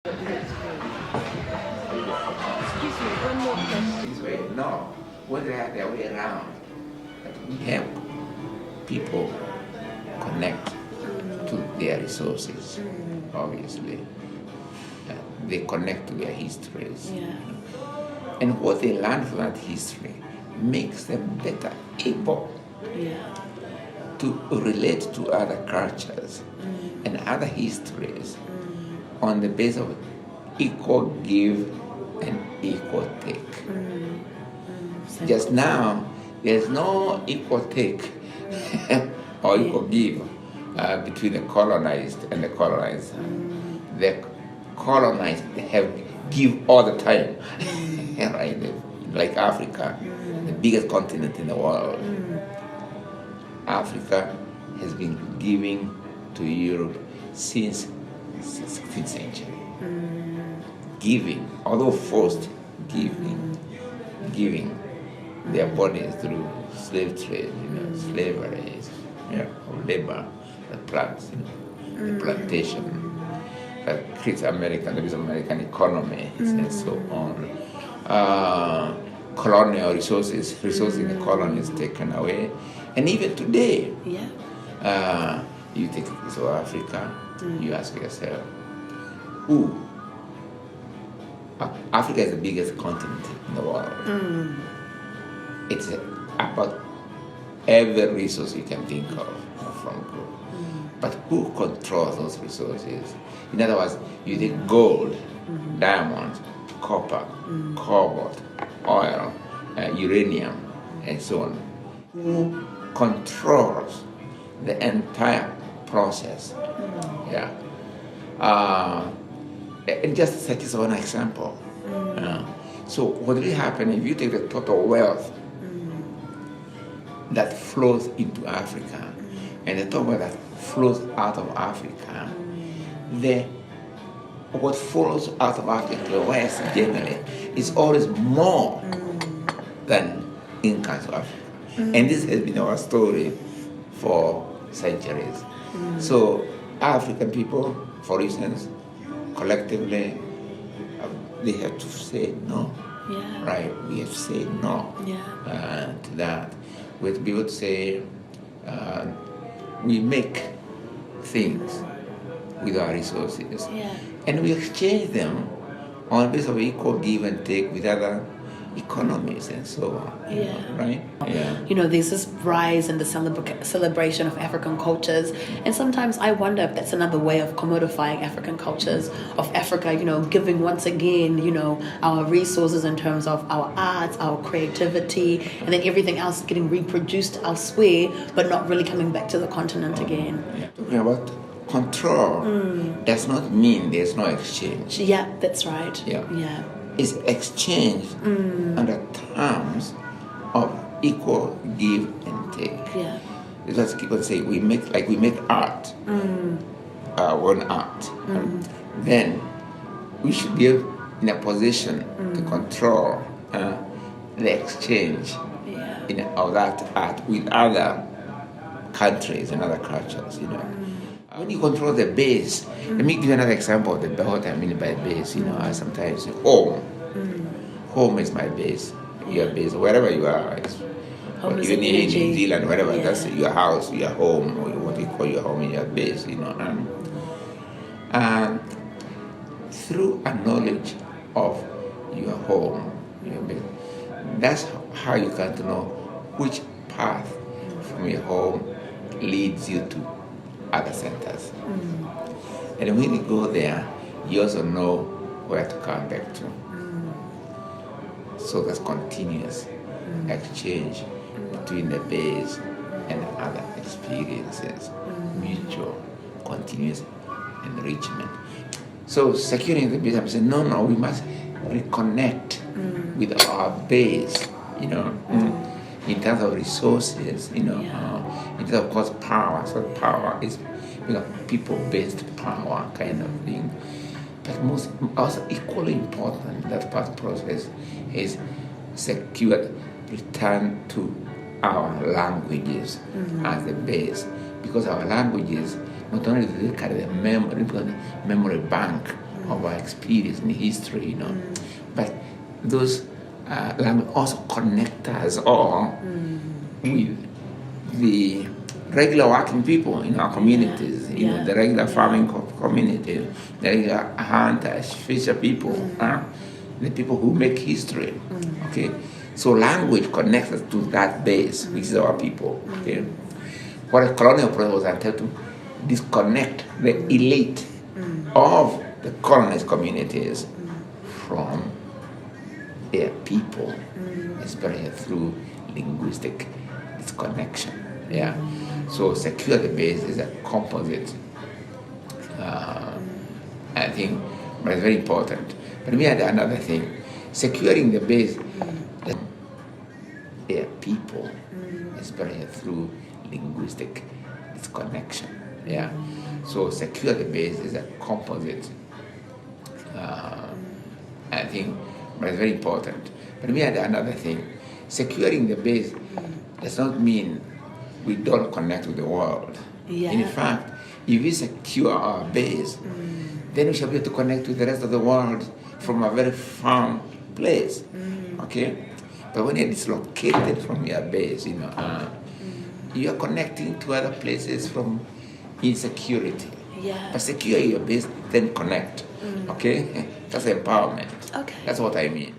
Excuse me, one more question. This way, no. When they have their way around, that we help people connect to their resources, obviously. They connect to their histories. Yeah. And what they learn from that history makes them better able to relate to other cultures and other histories on the basis of equal give and equal take. Just now, there's no equal take or equal give between the colonized and the colonized. The colonized have give all the time, right? Like Africa, the biggest continent in the world. Africa has been giving to Europe since the 16th century. Giving, although forced, giving their bodies through slave trade, slavery, or labor that plants, the plantation that creates the American economy and so on. Colonial resources in the colonies taken away, and even today, you take South Africa, you ask yourself, who? Africa is the biggest continent in the world. It's about every resource you can think of from group. But who controls those resources? In other words, you take gold, diamonds, copper, cobalt, oil, uranium, and so on. Who controls the entire process? And just such as one example. So what will happen if you take the total wealth that flows into Africa and the total wealth that flows out of Africa, what flows out of Africa to the West generally is always more than in comes to Africa. And this has been our story for centuries. So African people, for instance, collectively, they have to say no. Right? We have to say no to that. We have to be able to say, we make things with our resources, and we exchange them on the basis of equal give and take with other economies and so on. Right? There's this rise in the celebration of African cultures, and sometimes I wonder if that's another way of commodifying African cultures, of Africa, giving once again, our resources in terms of our arts, our creativity, and then everything else getting reproduced elsewhere, but not really coming back to the continent again. Talking about control does not mean there's no exchange. Yeah, that's right. Is exchanged under terms of equal give and take. That's what people say. We make art, one art. Then we should be in a position to control the exchange of that art with other countries and other cultures. When you control the base, let me give you another example of what I mean by base. I sometimes say home. Home is my base. Your base, wherever you are. Even in New Zealand, wherever, that's your house, your home, or what you call your home and your base. And through a knowledge of your home, your base, that's how you come to know which path from your home leads you to other centers. And when you go there, you also know where to come back to. So there's continuous exchange between the base and other experiences, mutual, continuous enrichment. So securing the base, I'm saying, no, we must reconnect with our base, in terms of resources, in terms of, course, power. So power is, people-based power kind of thing. But also equally important, that part of the process is secured return to our languages as the base. Because our languages, not only do they carry the memory bank of our experience in history, But those language also connect us all with the regular working people in our communities, the regular farming community, the regular hunters, fisher people, the people who make history. Okay, so language connects us to that base, which is our people. Okay, what a colonial process was attempted to disconnect the elite of the colonized communities from their people, especially through linguistic disconnection. Yeah. So secure the base is a composite. I think, but it's very important. But we had another thing: securing the base, their people, especially through linguistic disconnection. Yeah. So secure the base is a composite. I think, but it's very important. But we had another thing: securing the base does not mean we don't connect with the world. Yeah. In fact, if we secure our base, then we shall be able to connect with the rest of the world from a very firm place. Okay? But when you're dislocated from your base, you are connecting to other places from insecurity. Yeah. But secure your base, then connect. Okay? That's empowerment. Okay. That's what I mean.